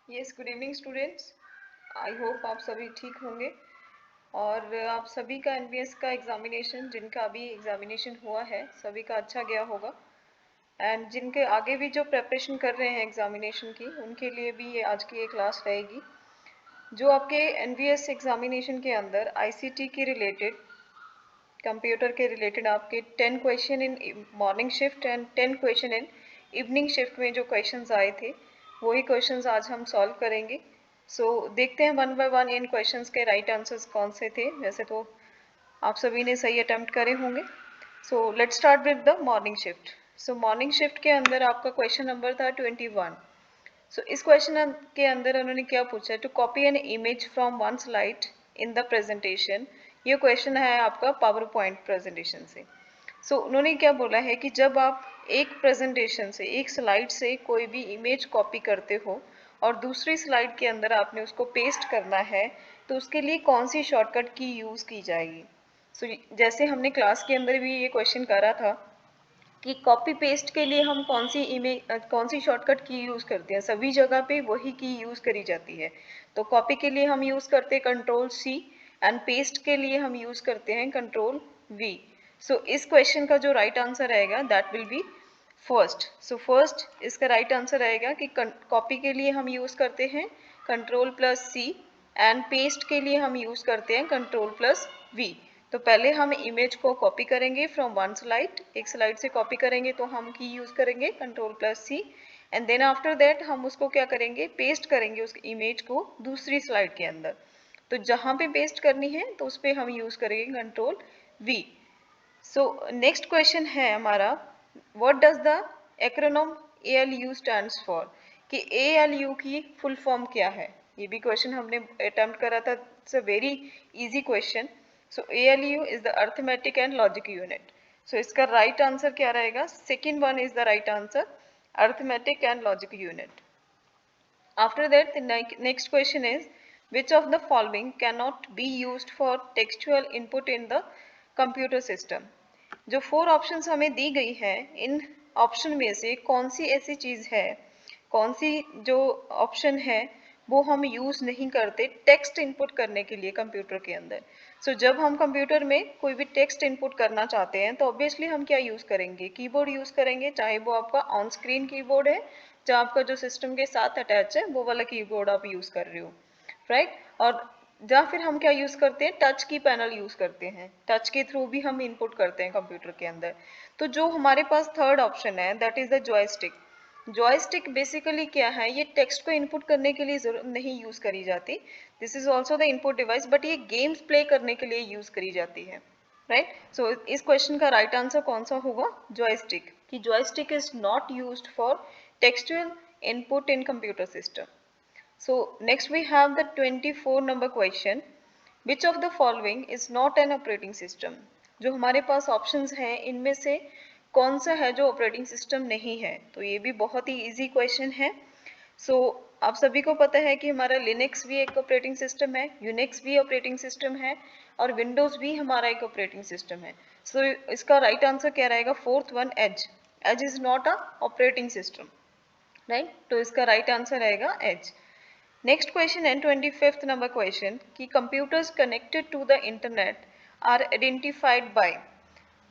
Yes, good evening students. I hope आप सभी ठीक होंगे और आप सभी का एनबीएस का एग्जामिनेशन, जिनका अभी एग्जामिनेशन हुआ है, सभी का अच्छा गया होगा। एंड जिनके आगे भी जो प्रिपरेशन कर रहे हैं एग्जामिनेशन की, उनके लिए भी ये आज की ये क्लास रहेगी। जो आपके एनबीएस एग्जामिनेशन के अंदर आईसीटी के रिलेटेड, कंप्यूटर के रिलेटेड आपके 10 question in morning shift and 10 question in evening shift में जो क्वेश्चंस आए थे, वही क्वेश्चंस आज हम सॉल्व करेंगे। देखते हैं one by one in questions के राइट आंसर्स कौन से थे। वैसे तो आप सभी ने सही अटेम्प्ट करे होंगे। Let's start with the morning shift. Morning shift के अंदर आपका क्वेश्चन नंबर था 21। इस क्वेश्चन के अंदर उन्होंने क्या पूछा है, to copy an image from one slide in the presentation. ये क्वेश्चन है आपका पावर पॉइंट प्रेजेंटेशन से। उन्होंने क्या बोला है कि जब आप एक प्रेजेंटेशन से, एक स्लाइड से कोई भी इमेज कॉपी करते हो और दूसरी स्लाइड के अंदर आपने उसको पेस्ट करना है, तो उसके लिए कौन सी शॉर्टकट की यूज़ की जाएगी। जैसे हमने क्लास के अंदर भी ये क्वेश्चन करा था कि कॉपी पेस्ट के लिए हम कौन सी शॉर्टकट की यूज़ करते हैं। सभी जगह पे वही की यूज़ करी जाती है। तो कॉपी के लिए हम यूज़ करते हैं कंट्रोल सी एंड पेस्ट के लिए हम यूज़ करते हैं कंट्रोल वी। इस क्वेश्चन का जो राइट आंसर रहेगा that will be first. First इसका राइट आंसर रहेगा कि कॉपी के लिए हम यूज़ करते हैं control plus C and paste के लिए हम यूज़ करते हैं कंट्रोल प्लस वी। तो पहले हम इमेज को कॉपी करेंगे फ्रॉम वन स्लाइड, एक स्लाइड से कॉपी करेंगे तो हम की यूज़ करेंगे control plus C and then after that हम उसको क्या करेंगे, पेस्ट करेंगे उस इमेज को दूसरी स्लाइड के अंदर। तो जहाँ पे पेस्ट करनी है तो उस पर हम यूज़ करेंगे कंट्रोल वी। नेक्स्ट क्वेश्चन है हमारा, what does the acronym ALU stands for, कि ALU की फुल फॉर्म क्या है। ये भी क्वेश्चन हमने अटेम्प्ट करा था। It's a very easy question. ALU is the arithmetic and logic unit. इसका राइट आंसर क्या रहेगा, second one is the right answer, arithmetic and logic unit. After that, the next question is, which of the following cannot be used for textual input in the computer system। जो 4 options हमें दी गई है, इन option में से कौन सी ऐसी चीज़ है, कौन सी जो ऑप्शन है वो हम यूज़ नहीं करते टेक्स्ट इनपुट करने के लिए कंप्यूटर के अंदर। जब हम कंप्यूटर में कोई भी टेक्स्ट इनपुट करना चाहते हैं तो ऑब्वियसली हम क्या यूज़ करेंगे, कीबोर्ड यूज़ करेंगे, चाहे वो आपका ऑन स्क्रीन कीबोर्ड है, जो आपका जो सिस्टम के साथ अटैच है वो वाला कीबोर्ड आप यूज़ कर रहे हो, राइट। और या फिर हम क्या यूज़ करते हैं, टच की पैनल यूज़ करते हैं, टच के थ्रू भी हम इनपुट करते हैं कंप्यूटर के अंदर। तो जो हमारे पास थर्ड ऑप्शन है that is the joystick. Joystick basically क्या है, ये टेक्स्ट को इनपुट करने के लिए जरूर नहीं यूज़ करी जाती। This is also the input device, but ये गेम्स प्ले करने के लिए यूज़ करी जाती है, राइट। इस क्वेश्चन का राइट आंसर कौन सा होगा, जॉयस्टिक, कि joystick is not used for textual input in computer system. Next we have the 24 number question, which of the following is not an operating system। जो हमारे पास ऑप्शंस हैं इनमें से कौन सा है जो ऑपरेटिंग सिस्टम नहीं है। तो ये भी बहुत ही इजी क्वेश्चन है। आप सभी को पता है कि हमारा लिनक्स भी एक ऑपरेटिंग सिस्टम है, यूनिक्स भी ऑपरेटिंग सिस्टम है और विंडोज भी हमारा एक ऑपरेटिंग सिस्टम है। इसका राइट आंसर क्या रहेगा, fourth one, Edge. Edge is not a operating system, right. तो इसका राइट आंसर रहेगा एज। नेक्स्ट क्वेश्चन है 25th नंबर क्वेश्चन, कि computers connected to the internet are identified by.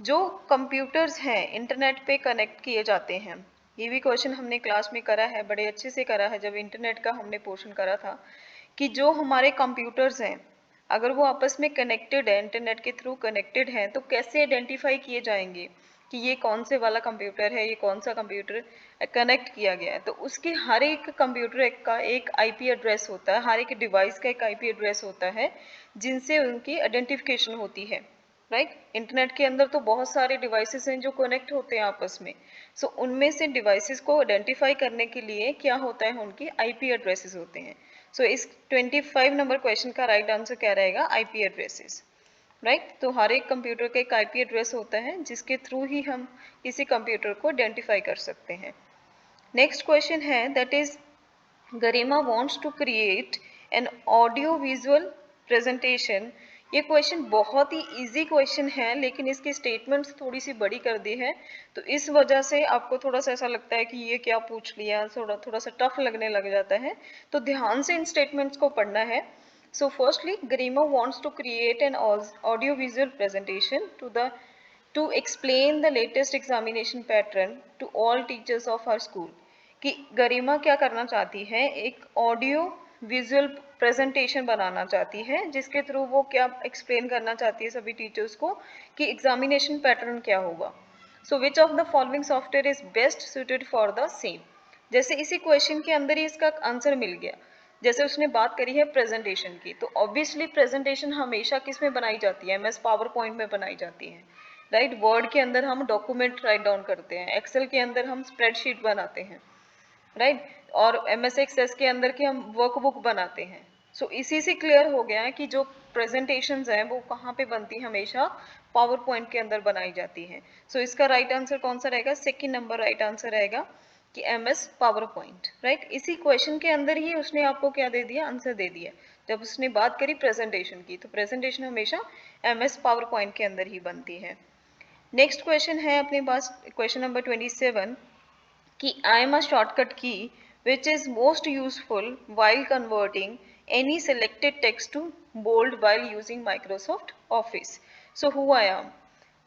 जो कंप्यूटर्स हैं इंटरनेट पे कनेक्ट किए जाते हैं, ये भी क्वेश्चन हमने क्लास में करा है, बड़े अच्छे से करा है जब इंटरनेट का हमने पोर्शन करा था, कि जो हमारे कंप्यूटर्स हैं अगर वो आपस में कनेक्टेड है, इंटरनेट के थ्रू कनेक्टेड हैं, तो कैसे आइडेंटिफाई किए जाएंगे कि ये कौन से वाला कंप्यूटर है, ये कौन सा कंप्यूटर कनेक्ट किया गया है। तो उसके हर एक कंप्यूटर का एक आईपी एड्रेस होता है, हर एक डिवाइस का एक आईपी एड्रेस होता है जिनसे उनकी आइडेंटिफिकेशन होती है, राइट। इंटरनेट के अंदर तो बहुत सारे डिवाइसेस हैं जो कनेक्ट होते हैं आपस में। उनमें से डिवाइसेस को आइडेंटिफाई करने के लिए क्या होता है, उनकी आईपी एड्रेसेस होते हैं। इस 25 नंबर क्वेश्चन का राइट आंसर क्या रहेगा, आईपी एड्रेसेस, राइट। तो हर एक कंप्यूटर का एक आईपी एड्रेस होता है जिसके थ्रू ही हम किसी कंप्यूटर को आइडेंटिफाई कर सकते हैं। नेक्स्ट क्वेश्चन है that is, Garima wants to create an audio visual presentation ये क्वेश्चन बहुत ही इजी क्वेश्चन है, लेकिन इसकी स्टेटमेंट्स थोड़ी सी बड़ी कर दी है, तो इस वजह से आपको थोड़ा सा ऐसा लगता है कि ये क्या पूछ लिया, थोड़ा सा टफ लगने लग जाता है। तो ध्यान से इन स्टेटमेंट्स को पढ़ना है। So firstly, Garima wants to create an audio-visual presentation to explain the latest examination pattern to all teachers of her school. कि गरिमा क्या करना चाहती है, एक ऑडियो विजुअल प्रेजेंटेशन बनाना चाहती है जिसके थ्रू वो क्या एक्सप्लेन करना चाहती है सभी टीचर्स को कि एग्जामिनेशन पैटर्न क्या होगा। So which of the following software is best suited for the same. जैसे इसी क्वेश्चन के अंदर ही इसका आंसर मिल गया। जैसे उसने बात करी है प्रेजेंटेशन की, तो ऑब्वियसली प्रेजेंटेशन हमेशा किस में बनाई जाती है, एमएस पावर पॉइंट में बनाई जाती है, राइट। वर्ड के अंदर हम डॉक्यूमेंट राइट डाउन करते हैं, एक्सेल के अंदर हम स्प्रेडशीट बनाते हैं, राइट, और एमएस एक्सेस के अंदर की हम वर्कबुक बनाते हैं। सो इसी से क्लियर हो गया है कि जो प्रेजेंटेशंस हैं वो कहाँ पे बनती है, हमेशा पावर पॉइंट के अंदर बनाई जाती है। सो इसका राइट आंसर कौन सा रहेगा, सेकंड नंबर राइट आंसर रहेगा कि एमएस पावर पॉइंट, राइट। इसी क्वेश्चन के अंदर ही उसने आपको क्या दे दिया, आंसर दे दिया। जब उसने बात करी प्रेजेंटेशन की, तो प्रेजेंटेशन हमेशा एमएस पावर पॉइंट के अंदर ही बनती है। नेक्स्ट क्वेश्चन है अपने पास क्वेश्चन नंबर 27 कि I M a shortcut key which is most useful while converting any selected text to bold while using Microsoft Office. So who I am.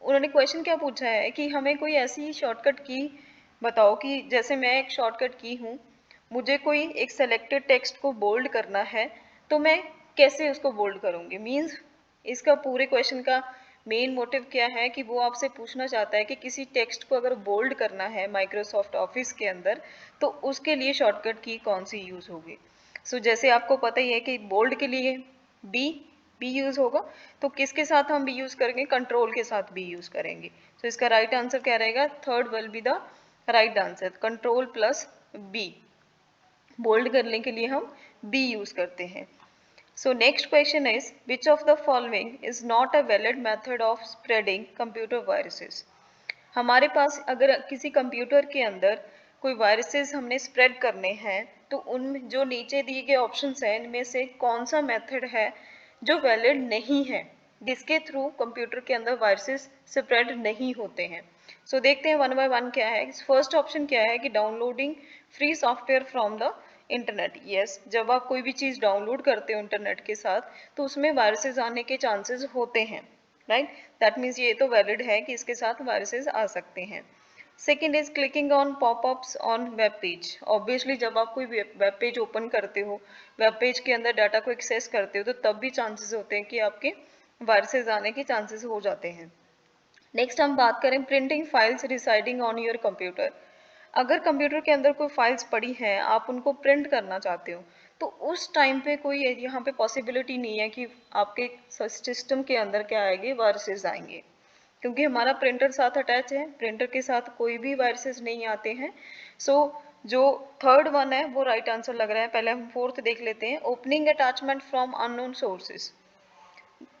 उन्होंने question क्या पूछा है कि हमें कोई ऐसी शॉर्टकट की बताओ कि जैसे मैं एक शॉर्टकट की हूँ, मुझे कोई एक सेलेक्टेड टेक्स्ट को बोल्ड करना है, तो मैं कैसे उसको बोल्ड करूँगी। मीन्स इसका पूरे क्वेश्चन का मेन मोटिव क्या है कि वो आपसे पूछना चाहता है कि किसी टेक्स्ट को अगर बोल्ड करना है माइक्रोसॉफ्ट ऑफिस के अंदर, तो उसके लिए शॉर्टकट की कौन सी यूज़ होगी। सो जैसे आपको पता ही है कि बोल्ड के लिए बी यूज़ होगा, तो किसके साथ हम बी यूज़ करेंगे, कंट्रोल के साथ बी यूज़ करेंगे। तो इसका राइट आंसर क्या रहेगा, third will be the right answer, control plus B. Bold करने के लिए हम बी यूज़ करते हैं। So next question is, which of the following is not a valid method of spreading computer viruses? हमारे पास अगर किसी कंप्यूटर के अंदर कोई वायरसेस हमने स्प्रेड करने हैं, तो उनमें जो नीचे दिए गए ऑप्शंस हैं, इनमें से कौन सा मेथड है जो वैलिड नहीं है, जिसके थ्रू कंप्यूटर के अंदर वायरसेस स्प्रेड नहीं होते हैं। सो देखते हैं वन बाय वन क्या है। फर्स्ट ऑप्शन क्या है कि downloading free software from the internet. Yes, जब आप कोई भी चीज़ डाउनलोड करते हो इंटरनेट के साथ, तो उसमें वायरसेस आने के चांसेस होते हैं, राइट। दैट मीन्स ये तो वैलिड है कि इसके साथ वायरसेस आ सकते हैं। Second is clicking on popups on web page. Obviously जब आप कोई वेब पेज ओपन करते हो, वेब पेज के अंदर डाटा को एक्सेस करते हो, तो तब भी चांसेस होते हैं कि आपके वायरसेस आने के चांसेस हो जाते हैं। नेक्स्ट हम बात करें printing files residing on your computer. अगर कंप्यूटर के अंदर कोई फाइल्स पड़ी हैं, आप उनको प्रिंट करना चाहते हो, तो उस टाइम पे कोई यहाँ पे पॉसिबिलिटी नहीं है कि आपके सिस्टम के अंदर क्या आएंगे, वायरसेस आएंगे, क्योंकि हमारा प्रिंटर साथ अटैच है, प्रिंटर के साथ कोई भी वायरसेस नहीं आते हैं। सो जो थर्ड वन है वो राइट आंसर लग रहा है। पहले हम फोर्थ देख लेते हैं, opening attachment from unknown sources.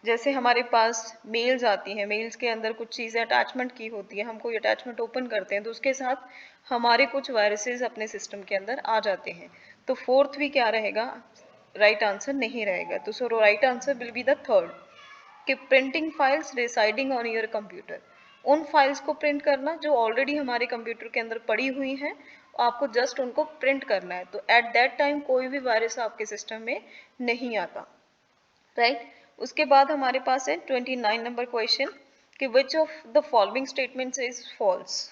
जैसे हमारे पास मेल्स आती हैं, मेल्स के अंदर कुछ चीज़ें अटैचमेंट की होती है, हम कोई अटैचमेंट ओपन करते हैं तो उसके साथ हमारे कुछ वायरसेस अपने सिस्टम के अंदर आ जाते हैं। तो फोर्थ भी क्या रहेगा, राइट आंसर नहीं रहेगा। तो so right answer will be the third कि printing files residing on your computer. उन फाइल्स को प्रिंट करना जो ऑलरेडी हमारे कंप्यूटर के अंदर पड़ी हुई हैं, आपको जस्ट उनको प्रिंट करना है, तो एट दैट टाइम कोई भी वायरस आपके सिस्टम में नहीं आता, राइट। उसके बाद हमारे पास है 29 नंबर क्वेश्चन कि which of the following statements is false.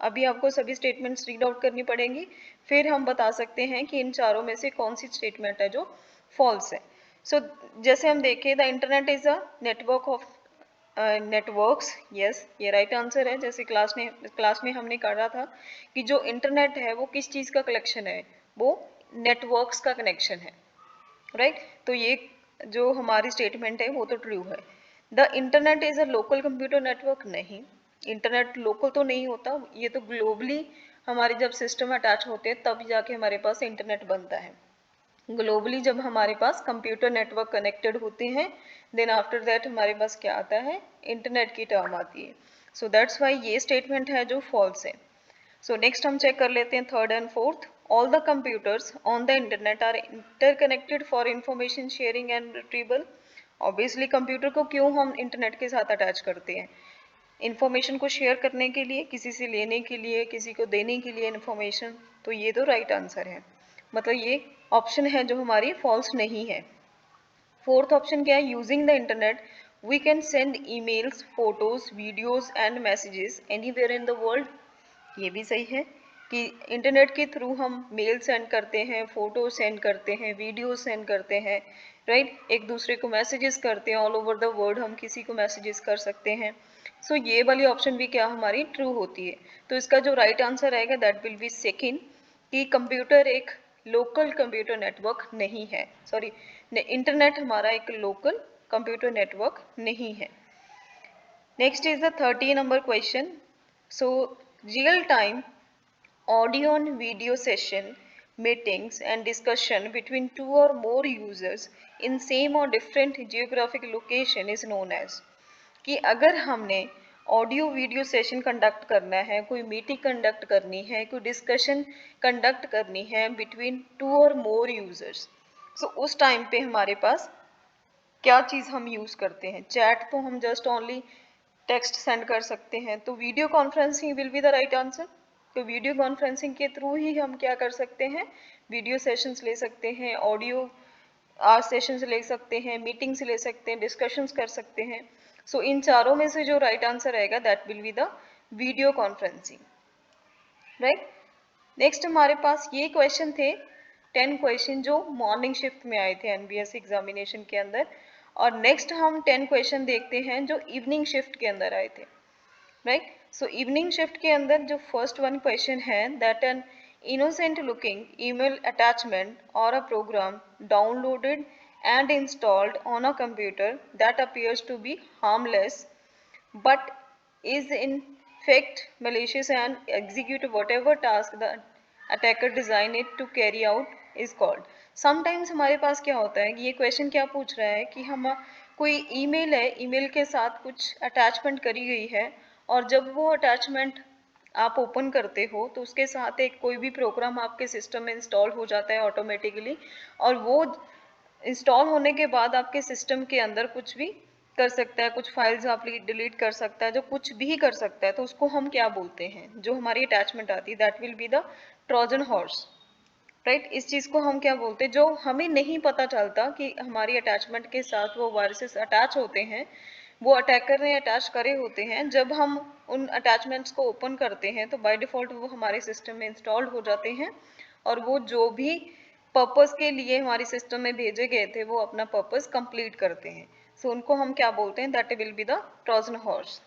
अभी आपको सभी स्टेटमेंट्स रीड आउट करनी पड़ेंगी, फिर हम बता सकते हैं कि इन चारों में से कौन सी स्टेटमेंट है जो फॉल्स है। सो जैसे हम देखें, the internet is a network of networks. Yes, ये राइट आंसर है। जैसे क्लास में हमने कहा था कि जो इंटरनेट है वो किस चीज़ का कलेक्शन है, वो नेटवर्क्स का कनेक्शन है, राइट। तो ये जो हमारी स्टेटमेंट है वो तो ट्रू है। The internet is a local computer network, नहीं, इंटरनेट लोकल तो नहीं होता, ये तो ग्लोबली हमारे जब सिस्टम अटैच होते हैं तब जाके हमारे पास इंटरनेट बनता है। ग्लोबली जब हमारे पास कंप्यूटर नेटवर्क कनेक्टेड होते हैं, देन आफ्टर दैट हमारे पास क्या आता है, इंटरनेट की टर्म आती है। सो दैट्स वाई ये स्टेटमेंट है जो फॉल्स है। सो नेक्स्ट हम चेक कर लेते हैं third and fourth. All the computers on the internet are interconnected for information sharing and retrieval. Obviously computer को क्यों हम इंटरनेट के साथ अटैच करते हैं? इंफॉर्मेशन को शेयर करने के लिए, किसी से लेने के लिए, किसी को देने के लिए इंफॉर्मेशन। तो ये तो राइट आंसर है, मतलब ये ऑप्शन है जो हमारी फॉल्स नहीं है। फोर्थ ऑप्शन क्या है? Using the internet we can send emails, photos, videos and messages anywhere in the world. ये भी सही है कि इंटरनेट के थ्रू हम मेल सेंड करते हैं, फोटो सेंड करते हैं, वीडियो सेंड करते हैं, राइट? एक दूसरे को मैसेजेस करते हैं, ऑल ओवर द वर्ल्ड हम किसी को मैसेजेस कर सकते हैं। सो ये वाली ऑप्शन भी क्या हमारी ट्रू होती है। तो इसका जो राइट आंसर आएगा दैट विल बी सेकेंड, कि कंप्यूटर एक लोकल कंप्यूटर नेटवर्क नहीं है, सॉरी इंटरनेट हमारा एक लोकल कंप्यूटर नेटवर्क नहीं है। Next is the 30 number question. So real time audio and video session, meetings and discussion between two or more users in same or different geographic location is known as। कि अगर हमने audio video session conduct करना है, कोई meeting conduct करनी है, कोई discussion conduct करनी है बिटवीन टू और मोर यूजर्स, सो उस टाइम पे हमारे पास क्या चीज़ हम यूज़ करते हैं? चैट तो हम जस्ट ओनली टेक्स्ट सेंड कर सकते हैं, तो video conferencing will be the right answer. तो वीडियो कॉन्फ्रेंसिंग के थ्रू ही हम क्या कर सकते हैं? वीडियो सेशंस ले सकते हैं, ऑडियो सेशंस ले सकते हैं, मीटिंग्स ले सकते हैं, डिस्कशंस कर सकते हैं। सो इन चारों में से जो राइट आंसर आएगा that will be the video conferencing, right? Next हमारे पास ये क्वेश्चन थे 10 क्वेश्चन जो मॉर्निंग शिफ्ट में आए थे एनबीएस एग्जामिनेशन के अंदर, और नेक्स्ट हम 10 क्वेश्चन देखते हैं जो इवनिंग शिफ्ट के अंदर आए थे, राइट? सो इवनिंग शिफ्ट के अंदर जो फर्स्ट वन क्वेश्चन है that an innocent looking email attachment और a program downloaded and installed on a computer that appears to be harmless but is in fact malicious and execute whatever task the attacker designed it to carry out is called। sometimes हमारे पास क्या होता है कि ये question क्या पूछ रहा है कि हम कोई ईमेल है, ईमेल के साथ कुछ अटैचमेंट करी गई है, और जब वो अटैचमेंट आप ओपन करते हो तो उसके साथ एक कोई भी प्रोग्राम आपके सिस्टम में इंस्टॉल हो जाता है ऑटोमेटिकली, और वो इंस्टॉल होने के बाद आपके सिस्टम के अंदर कुछ भी कर सकता है, कुछ फाइल्स आप डिलीट कर सकता है, जो कुछ भी कर सकता है, तो उसको हम क्या बोलते हैं? जो हमारी अटैचमेंट आती है that will be the Trojan horse, right? इस चीज़ को हम क्या बोलते हैं? जो हमें नहीं पता चलता कि हमारी अटैचमेंट के साथ वो वायरसेस अटैच होते हैं, वो अटैकर ने अटैच करे होते हैं, जब हम उन अटैचमेंट्स को ओपन करते हैं तो बाय डिफ़ॉल्ट वो हमारे सिस्टम में इंस्टॉल्ड हो जाते हैं, और वो जो भी पर्पस के लिए हमारे सिस्टम में भेजे गए थे वो अपना पर्पस कंप्लीट करते हैं। सो उनको हम क्या बोलते हैं? That will be the Trojan horse.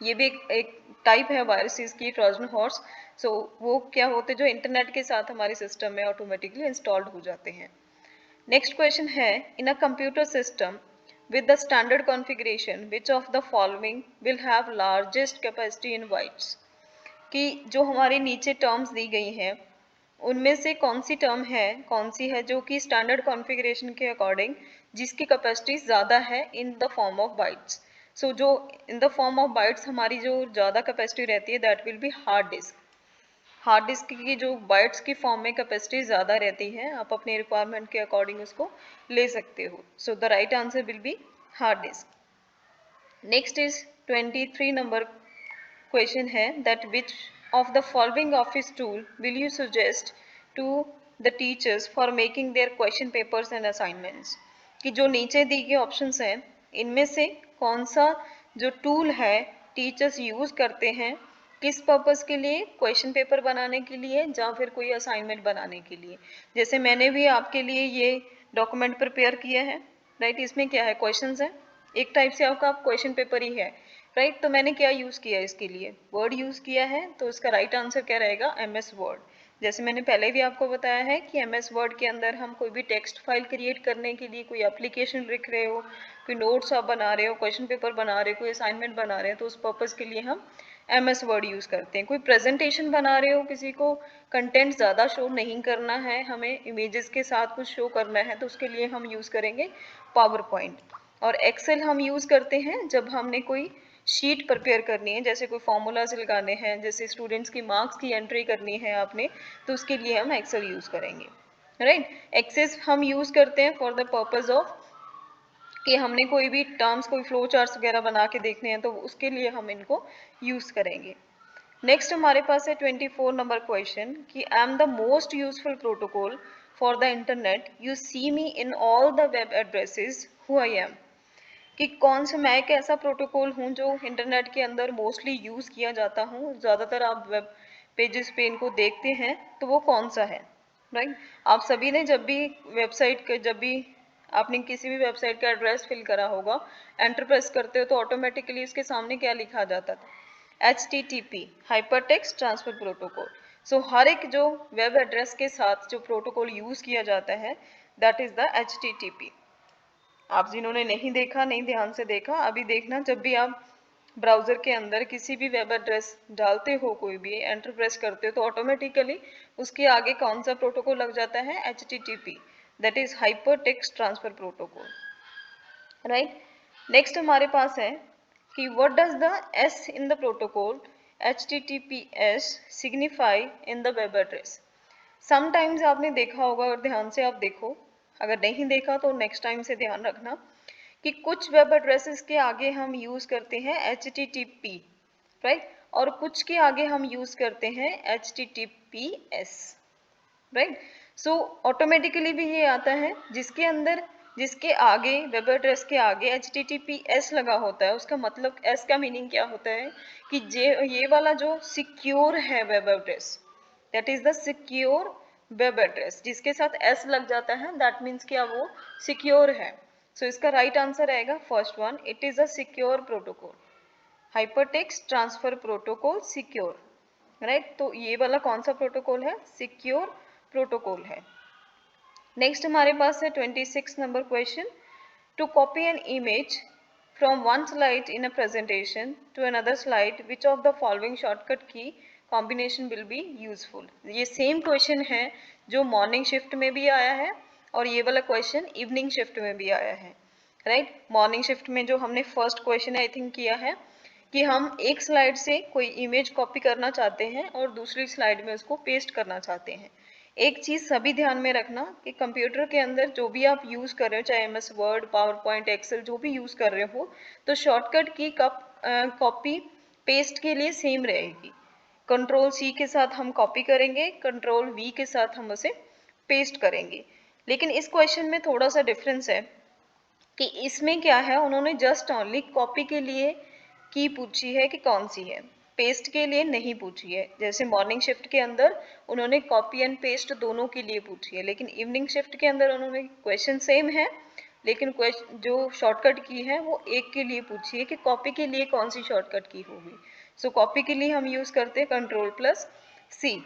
ये भी एक टाइप है वायरसेस की, ट्रोजन हॉर्स। सो वो क्या होते हैं? जो इंटरनेट के साथ हमारे सिस्टम में ऑटोमेटिकली इंस्टॉल्ड हो जाते हैं। नेक्स्ट क्वेश्चन है, in a computer system with the standard configuration which of the following will have largest capacity in bytes। कि जो हमारे नीचे टर्म्स दी गई हैं उनमें से कौन सी टर्म है, कौन सी है जो कि स्टैंडर्ड कॉन्फ़िगरेशन के अकॉर्डिंग जिसकी कैपेसिटी ज़्यादा है in the form of bytes. So जो in the form of bytes हमारी जो ज़्यादा कैपेसिटी रहती है that will be hard disk. Hard disk की जो बाइट्स की फॉर्म में कैपेसिटी ज़्यादा रहती है, आप अपने रिक्वायरमेंट के अकॉर्डिंग उसको ले सकते हो। So the right answer will be hard disk. Next is 23 number question है that which of the following office tool will you suggest to the teachers for making their question papers and assignments. कि जो नीचे दी गई options हैं इनमें से कौन सा जो टूल है टीचर्स यूज़ करते हैं किस पर्पस के लिए? क्वेश्चन पेपर बनाने के लिए या फिर कोई असाइनमेंट बनाने के लिए। जैसे मैंने भी आपके लिए ये डॉक्यूमेंट प्रिपेयर किया है, राइट? इसमें क्या है? क्वेश्चंस है, एक टाइप से आपका क्वेश्चन पेपर ही है, राइट? तो मैंने क्या यूज़ किया इसके लिए? वर्ड यूज़ किया है, तो इसका राइट आंसर क्या रहेगा? MS word. जैसे मैंने पहले भी आपको बताया है कि MS वर्ड के अंदर हम कोई भी टेक्स्ट फाइल क्रिएट करने के लिए, कोई एप्लीकेशन लिख रहे हो, कोई नोट्स आप बना रहे हो, क्वेश्चन पेपर बना रहे हो, कोई असाइनमेंट बना रहे हो, तो उस पर्पज़ के लिए हम MS वर्ड यूज़ करते हैं। कोई प्रेजेंटेशन बना रहे हो, किसी को कंटेंट ज़्यादा शो नहीं करना है, हमें इमेजेस के साथ कुछ शो करना है, तो उसके लिए हम यूज़ करेंगे पावर पॉइंट। और एक्सेल हम यूज़ करते हैं जब हमने कोई शीट प्रिपेयर करनी है, जैसे कोई फॉर्मूलाज लगाने हैं, जैसे स्टूडेंट्स की मार्क्स की एंट्री करनी है आपने, तो उसके लिए हम एक्सेल यूज़ करेंगे, राइट? एक्सेस हम यूज़ करते हैं फॉर द पर्पज़ ऑफ कि हमने कोई भी टर्म्स, कोई फ्लो चार्ट्स वगैरह बना के देखने हैं तो उसके लिए हम इनको यूज़ करेंगे। नेक्स्ट हमारे पास है 24 नंबर क्वेश्चन कि I am the most useful protocol for the internet, you see me in all the web addresses who I am. कि कौन सा मैं एक ऐसा प्रोटोकॉल हूँ जो इंटरनेट के अंदर मोस्टली यूज़ किया जाता हूँ, ज़्यादातर आप वेब पेजेस पे इनको देखते हैं, तो वो कौन सा है, राइट। आप सभी ने जब भी जब भी आपने किसी भी वेबसाइट का एड्रेस फिल करा होगा, एंटर प्रेस करते हो तो ऑटोमेटिकली उसके सामने क्या लिखा जाता था, HTTP, हाइपरटेक्स्ट ट्रांसफर प्रोटोकॉल। सो हर एक जो वेब एड्रेस के साथ जो प्रोटोकॉल यूज़ किया जाता है, दैट इज़ द HTTP। आप जिन्होंने नहीं देखा, नहीं ध्यान से देखा, अभी देखना, जब भी आप ब्राउजर के अंदर किसी भी वेब एड्रेस डालते हो, कोई भी एंटर प्रेस करते हो, तो ऑटोमेटिकली उसके आगे कौन सा प्रोटोकॉल लग जाता है, HTTP, that is hyper text transfer protocol, right. Next हमारे पास है कि what does the S in the protocol HTTPS signify in the web address. Sometimes आपने देखा होगा, और ध्यान से आप देखो, अगर नहीं देखा तो नेक्स्ट टाइम से ध्यान रखना कि कुछ वेब एड्रेसेस के आगे हम यूज करते हैं HTTP, राइट, और कुछ के आगे हम यूज करते हैं HTTPS, राइट। सो ऑटोमेटिकली भी ये आता है जिसके आगे वेब एड्रेस के आगे HTTPS लगा होता है, उसका मतलब S का मीनिंग क्या होता है कि ये वाला जो सिक्योर है web address, that is the secure web address. जिसके साथ S लग जाता है दैट मीन्स क्या, वो सिक्योर है। सो इसका राइट आंसर आएगा first one, it is a secure protocol, hypertext transfer protocol secure, right. तो ये वाला कौन सा प्रोटोकॉल है, सिक्योर प्रोटोकॉल है। नेक्स्ट हमारे पास है 26 number question, to copy an image from one slide in a presentation to another slide, which of the following shortcut key combination will be useful। ये सेम क्वेश्चन है जो morning shift में भी आया है और ये वाला क्वेश्चन इवनिंग शिफ्ट में भी आया है, राइट। मॉर्निंग शिफ्ट में जो हमने फर्स्ट क्वेश्चन आई थिंक किया है कि हम एक स्लाइड से कोई इमेज कॉपी करना चाहते हैं और दूसरी स्लाइड में उसको पेस्ट करना चाहते हैं। एक चीज सभी ध्यान में रखना कि कंप्यूटर के अंदर जो भी आप यूज कर रहे हो, चाहे MS Word, PowerPoint, Excel, जो भी यूज कर रहे हो, तो शॉर्टकट की कॉपी पेस्ट के लिए सेम रहेगी। कंट्रोल C के साथ हम कॉपी करेंगे, कंट्रोल V के साथ हम उसे पेस्ट करेंगे। लेकिन इस क्वेश्चन में थोड़ा सा डिफरेंस है कि इसमें क्या है, उन्होंने जस्ट ओनली कॉपी के लिए की पूछी है कि कौन सी है, पेस्ट के लिए नहीं पूछी है। जैसे मॉर्निंग शिफ्ट के अंदर उन्होंने कॉपी एंड पेस्ट दोनों के लिए पूछी है, लेकिन इवनिंग शिफ्ट के अंदर उन्होंने क्वेश्चन सेम है, लेकिन जो शॉर्टकट की है वो एक के लिए पूछी है कि कॉपी के लिए कौन सी शॉर्टकट की होगी। सो कॉपी के लिए हम यूज करते हैं कंट्रोल+C।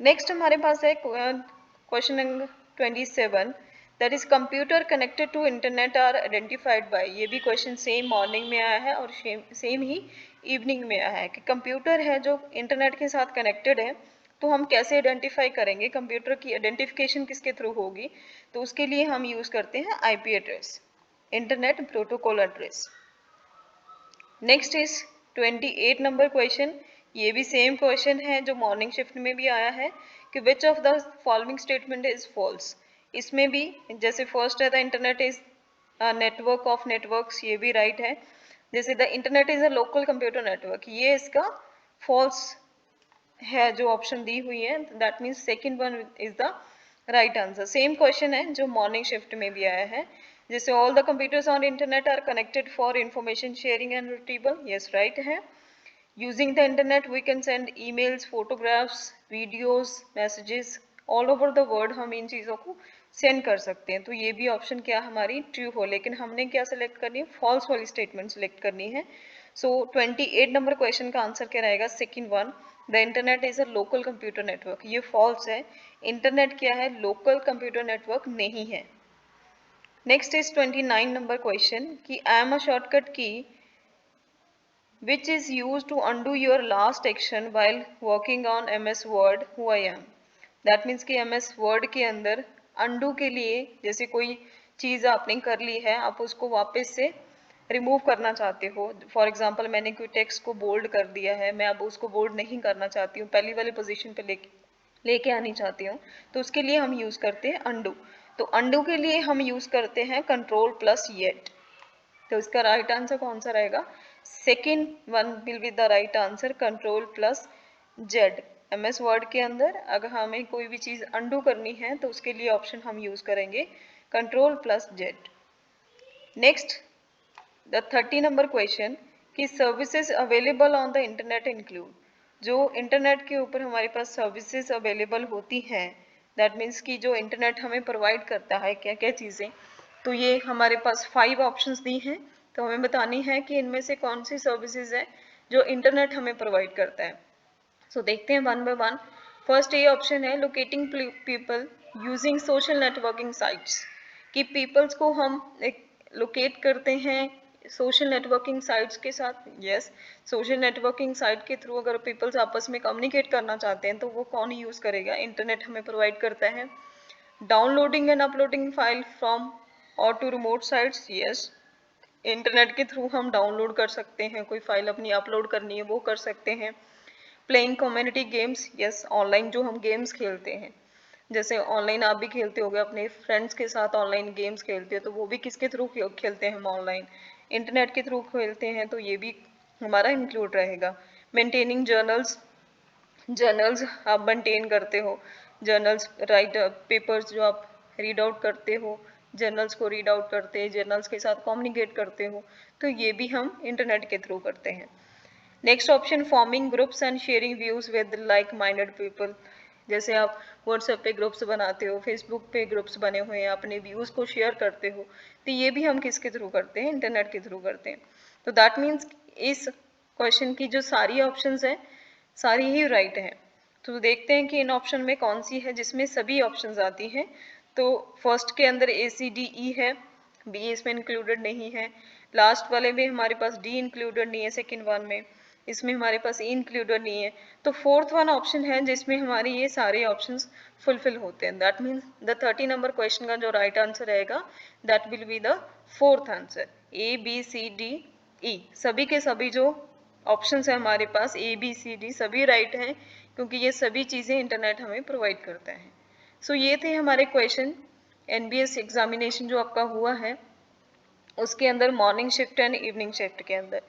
नेक्स्ट हमारे पास है question number 27, that is computer connected to internet are identified by. ये भी क्वेश्चन सेम मॉर्निंग में आया है और सेम ही इवनिंग में आया है कि कंप्यूटर है जो इंटरनेट के साथ कनेक्टेड है, तो हम कैसे आइडेंटिफाई करेंगे, कंप्यूटर की आइडेंटिफिकेशन किसके थ्रू होगी, तो उसके लिए हम यूज करते हैं IP address, internet protocol address. Next is 28 number question, ये भी सेम क्वेश्चन है जो मॉर्निंग शिफ्ट में भी आया है कि which of the following statement is false. इसमें भी जैसे फर्स्ट है the internet is network of networks, ये भी राइट है। जैसे the internet is a local computer network, ये इसका फॉल्स है जो ऑप्शन दी हुई है, that means second one is the right answer. Same question है जो मॉर्निंग शिफ्ट में भी आया है। जैसे all the computers on internet are connected for information sharing and retrieval, yes right है। Using the internet we can send emails, photographs, videos, messages all over the world, हम इन चीज़ों को सेंड कर सकते हैं। तो ये भी ऑप्शन क्या हमारी ट्रू हो, लेकिन हमने क्या सिलेक्ट करनी है, फॉल्स वाली स्टेटमेंट सिलेक्ट करनी है। सो 28 नंबर क्वेश्चन का आंसर क्या रहेगा, second one, the internet is a local computer network, ये फॉल्स है। इंटरनेट क्या है, लोकल कंप्यूटर नेटवर्क नहीं है। नेक्स्ट इज 29 नंबर क्वेश्चन कि आई एम अ शॉर्टकट की which is used to undo your last action while working on MS Word who I am। That means कि MS Word के अंदर undo के लिए, जैसे कोई चीज़ आपने कर ली है, आप उसको वापस से रिमूव करना चाहते हो। फॉर एग्जाम्पल मैंने कोई टेक्स्ट को बोल्ड कर दिया है, मैं अब उसको बोल्ड नहीं करना चाहती हूँ, पहली वाली पोजीशन पे लेके आनी चाहती हूँ, तो उसके लिए हम यूज़ करते हैं undo। तो undo के लिए हम यूज़ करते हैं कंट्रोल+Z। तो इसका राइट आंसर कौन सा रहेगा? Second one will be the right answer, control plus Z. MS word के अंदर अगर हमें कोई भी चीज़ अंडू करनी है तो उसके लिए ऑप्शन हम यूज़ करेंगे control plus Z. Next the 30 number question कि services available on the internet include, जो इंटरनेट के ऊपर हमारे पास सर्विसेज अवेलेबल होती हैं, दैट मीन्स कि जो इंटरनेट हमें प्रोवाइड करता है क्या क्या चीज़ें, तो ये हमारे पास 5 ऑप्शंस दी हैं। तो हमें बतानी है कि इनमें से कौन सी सर्विसेज है जो इंटरनेट हमें प्रोवाइड करता है। सो देखते हैं वन बाय वन। फर्स्ट ये ऑप्शन है locating people using social networking sites, कि पीपल्स को हम एक लोकेट करते हैं सोशल नेटवर्किंग साइट्स के साथ। यस, सोशल नेटवर्किंग साइट के थ्रू अगर पीपल्स आपस में कम्युनिकेट करना चाहते हैं तो वो कौन यूज़ करेगा? इंटरनेट हमें प्रोवाइड करता है। Downloading and uploading file from और to remote sites, yes, internet के थ्रू हम डाउनलोड कर सकते हैं, कोई फाइल अपनी अपलोड करनी है वो कर सकते हैं। Playing community games, yes, online जो हम गेम्स खेलते हैं, जैसे ऑनलाइन आप भी खेलते होगे अपने फ्रेंड्स के साथ ऑनलाइन गेम्स खेलते हो, तो वो भी किसके थ्रू खेलते हैं हम? ऑनलाइन, इंटरनेट के थ्रू खेलते हैं, तो ये भी हमारा इंक्लूड रहेगा। मेंटेनिंग जर्नल्स, जर्नल्स आप मेंटेन करते हो, जर्नल्स राइट पेपर्स जो आप रीड आउट करते हो, जर्नल्स को रीड आउट करते हैं, जर्नल्स के साथ कम्युनिकेट करते हो, तो ये भी हम इंटरनेट के थ्रू करते हैं। Next option forming groups and sharing views with like minded people, जैसे आप व्हाट्सएप पे ग्रुप्स बनाते हो, फेसबुक पे ग्रुप्स बने हुए हैं, अपने व्यूज को शेयर करते हो, तो ये भी हम किसके थ्रू करते हैं? इंटरनेट के थ्रू करते हैं। तो दैट मीन्स इस क्वेश्चन की जो सारी ऑप्शंस हैं सारी ही राइट हैं। तो देखते हैं कि इन ऑप्शन में कौन सी है जिसमें सभी ऑप्शंस आती हैं। तो फर्स्ट के अंदर ACDE है, बी इसमें इंक्लूडेड नहीं है। लास्ट वाले में हमारे पास डी इंक्लूडेड नहीं है, सेकेंड वन में इसमें हमारे पास ई इंक्लूडेड नहीं है। तो फोर्थ वन ऑप्शन है जिसमें हमारे ये सारे ऑप्शंस फुलफिल होते हैं। That means the 30 number question का जो राइट आंसर रहेगा that will be the fourth answer, ABCDE। सभी के सभी जो ऑप्शंस है हमारे पास ABCD सभी राइट हैं, क्योंकि ये सभी चीज़ें इंटरनेट हमें प्रोवाइड करता है। सो ये थे हमारे क्वेश्चन NBS एग्जामिनेशन जो आपका हुआ है उसके अंदर morning shift and evening shift के अंदर।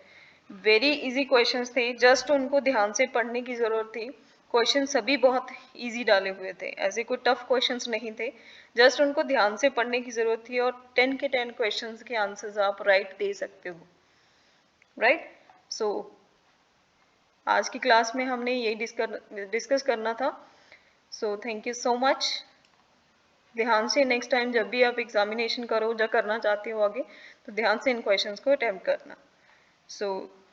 वेरी इजी क्वेश्चंस थे, जस्ट उनको ध्यान से पढ़ने की ज़रूरत थी। क्वेश्चन सभी बहुत इजी डाले हुए थे, ऐसे कोई टफ क्वेश्चंस नहीं थे, जस्ट उनको ध्यान से पढ़ने की ज़रूरत थी और 10 के 10 क्वेश्चंस के आंसर्स आप राइट दे सकते हो, राइट। सो आज की क्लास में हमने यही डिस्कस करना था। So thank you so much. ध्यान से नेक्स्ट टाइम जब भी आप एग्जामिनेशन करो या करना चाहते हो आगे, तो ध्यान से इन क्वेश्चंस को अटेम्प्ट करना। So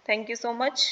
thank you so much.